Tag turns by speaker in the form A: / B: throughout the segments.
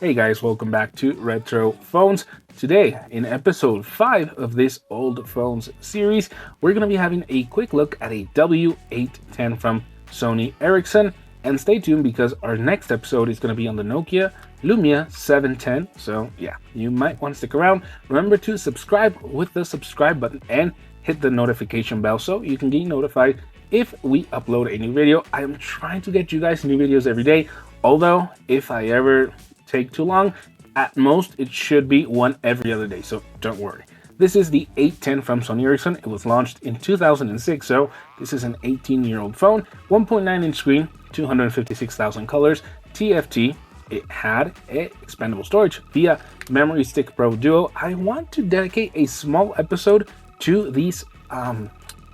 A: Hey guys, welcome back to Retro Phones. Today, in episode 5 of this Old Phones series, we're going to be having a quick look at a W810 from Sony Ericsson. And stay tuned because our next episode is going to be on the Nokia Lumia 710. So yeah, you might want to stick around. Remember to subscribe with the subscribe button and hit the notification bell so you can get notified if we upload a new video. I am trying to get you guys new videos every day. Although, if I ever take too long, at most it should be one every other day, so don't worry. This is the 810 from Sony Ericsson. It was launched in 2006, so this is an 18-year-old phone. 1.9-inch screen, 256,000 colors, TFT. It had expandable storage via Memory Stick Pro Duo. I want to dedicate a small episode to these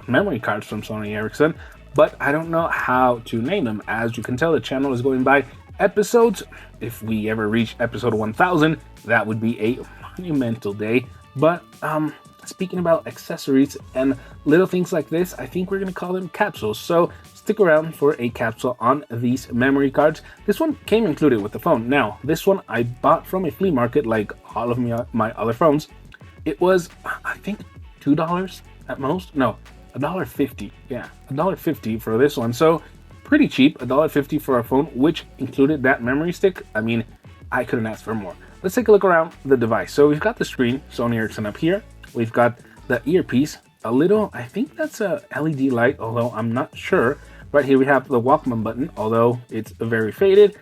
A: memory cards from Sony Ericsson, but I don't know how to name them. As you can tell, the channel is going by episodes. If we ever reach episode 1000, that would be a monumental day. But speaking about accessories and little things like this, I think we're going to call them capsules. So stick around for a capsule on these memory cards. This one came included with the phone. Now, this one I bought from a flea market like all of my other phones. It was, I think, $2 at most. No, $1.50. Yeah, $1.50 for this one. So pretty cheap, $1.50 for a phone, which included that memory stick. I mean, I couldn't ask for more. Let's take a look around the device. So we've got the screen, Sony Ericsson up here. We've got the earpiece, a little, I think that's a LED light, although I'm not sure. Right here we have the Walkman button, although it's very faded.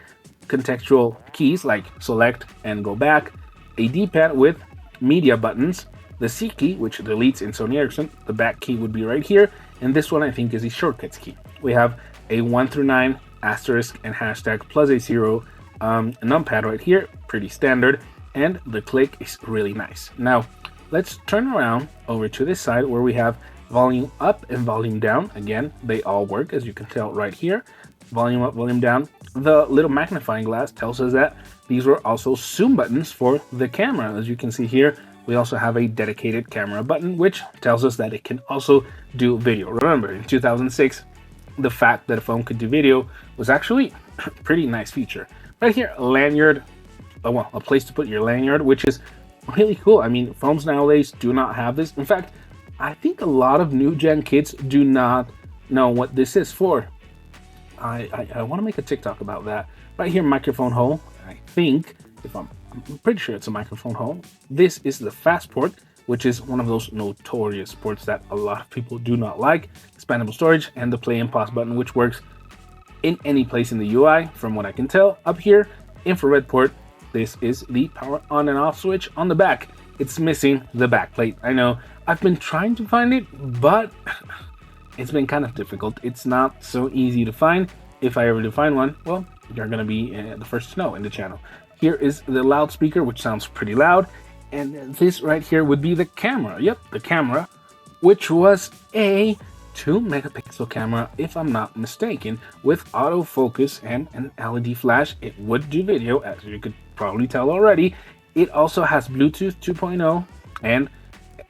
A: Contextual keys like select and go back. A D-pad with media buttons. The C key, which deletes in Sony Ericsson. The back key would be right here. And this one I think is a shortcuts key. We have a 1 through 9 asterisk and hashtag plus a 0 numpad right here, pretty standard, and the click is really nice. Now let's turn around over to this side where we have volume up and volume down. Again, they all work, as you can tell right here. Volume up, volume down. The little magnifying glass tells us that these were also zoom buttons for the camera. As you can see here, we also have a dedicated camera button, which tells us that it can also do video. Remember, in 2006, the fact that a phone could do video was actually a pretty nice feature. Right here, a lanyard, well, a place to put your lanyard, which is really cool. I mean, phones nowadays do not have this. In fact, I think a lot of new gen kids do not know what this is for. I want to make a TikTok about that. Right here, microphone hole. I think, I'm pretty sure it's a microphone hole. This is the fast port, which is one of those notorious ports that a lot of people do not like. Expandable storage and the play and pause button, which works in any place in the UI, from what I can tell. Up here, infrared port. This is the power on and off switch. On the back, it's missing the back plate. I know I've been trying to find it, but it's been kind of difficult. It's not so easy to find. If I ever do find one, well, you're going to be the first to know in the channel. Here is the loudspeaker, which sounds pretty loud. And this right here would be the camera. Yep, the camera, which was a 2-megapixel camera, if I'm not mistaken, with autofocus and an LED flash. It would do video, as you could probably tell already. It also has Bluetooth 2.0 and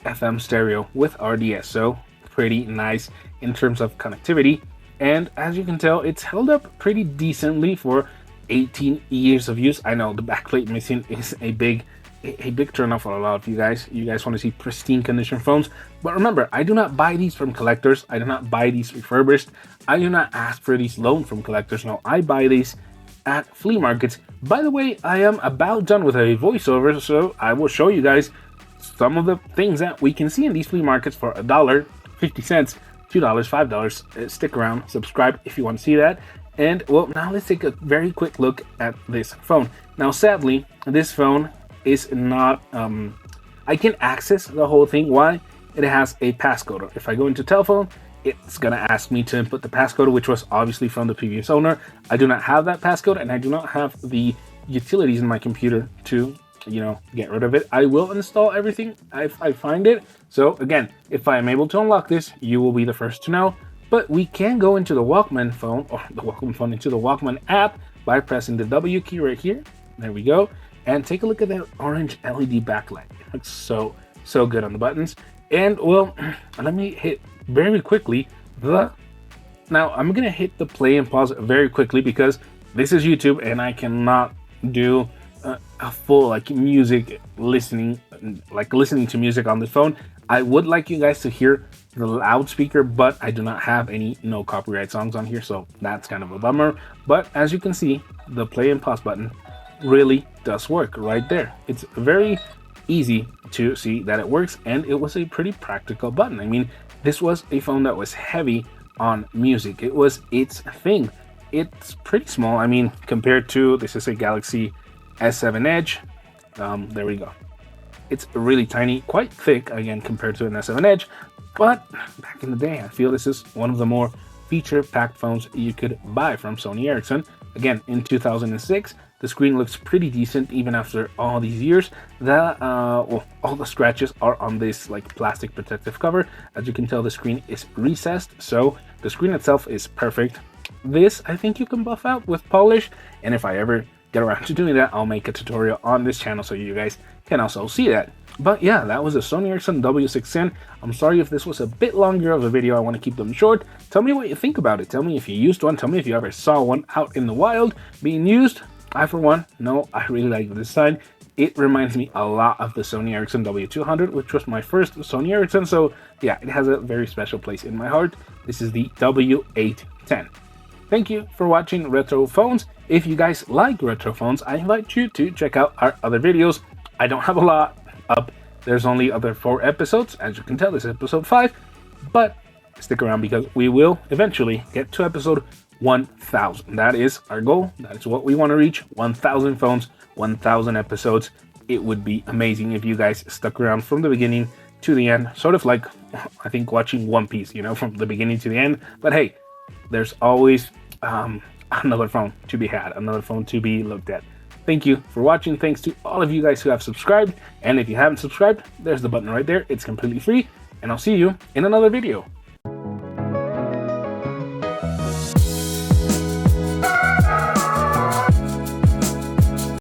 A: FM stereo with RDS, so pretty nice in terms of connectivity. And as you can tell, it's held up pretty decently for 18 years of use. I know the backplate missing is a big turnoff for a lot of you guys. You guys want to see pristine condition phones. But remember, I do not buy these from collectors. I do not buy these refurbished. I do not ask for these loaned from collectors. No, I buy these at flea markets. By the way, I am about done with a voiceover, so I will show you guys some of the things that we can see in these flea markets for $1, 50 cents, $2, $5. Stick around, subscribe if you want to see that. And well, now let's take a very quick look at this phone. Now, sadly, this phone is not, I can access the whole thing. Why? It has a passcode. If I go into telephone, it's going to ask me to input the passcode, which was obviously from the previous owner. I do not have that passcode, and I do not have the utilities in my computer to, get rid of it. I will install everything if I find it. So again, if I am able to unlock this, you will be the first to know. But we can go into the Walkman phone, or the Walkman phone, into the Walkman app by pressing the W key right here. There we go. And take a look at that orange LED backlight. It looks so good on the buttons. And well, let me hit very quickly now I'm gonna hit the play and pause very quickly because this is YouTube and I cannot do a full like music listening, like listening to music on the phone. I would like you guys to hear the loudspeaker, but I do not have any no copyright songs on here, so that's kind of a bummer. But as you can see, the play and pause button really does work right there. It's very easy to see that it works, and it was a pretty practical button. I mean, this was a phone that was heavy on music. It was its thing. It's pretty small. I mean, compared to, this is a Galaxy S7 Edge. There we go. It's really tiny, quite thick, again, compared to an S7 Edge. But back in the day, I feel this is one of the more feature-packed phones you could buy from Sony Ericsson. Again, in 2006, the screen looks pretty decent even after all these years. All the scratches are on this like plastic protective cover. As you can tell, the screen is recessed, so the screen itself is perfect. This, I think you can buff out with polish, and if I ever get around to doing that, I'll make a tutorial on this channel so you guys can also see that. But yeah, that was a Sony Ericsson W610. I'm sorry if this was a bit longer of a video. I want to keep them short. Tell me what you think about it. Tell me if you used one. Tell me if you ever saw one out in the wild being used. I, for one, no, I really like the design. It reminds me a lot of the Sony Ericsson W200, which was my first Sony Ericsson. So yeah, it has a very special place in my heart. This is the W810. Thank you for watching Retro Phones. If you guys like retro phones, I invite you to check out our other videos. I don't have a lot up. There's only other 4 episodes. As you can tell, this is episode 5. But stick around because we will eventually get to episode 1000. That is our goal. That is what we want to reach. 1000 phones, 1000 episodes. It would be amazing if you guys stuck around from the beginning to the end. Sort of like, I think, watching One Piece, you know, from the beginning to the end. But hey, there's always another phone to be had, another phone to be looked at. Thank you for watching. Thanks to all of you guys who have subscribed. And if you haven't subscribed, there's the button right there. It's completely free. And I'll see you in another video.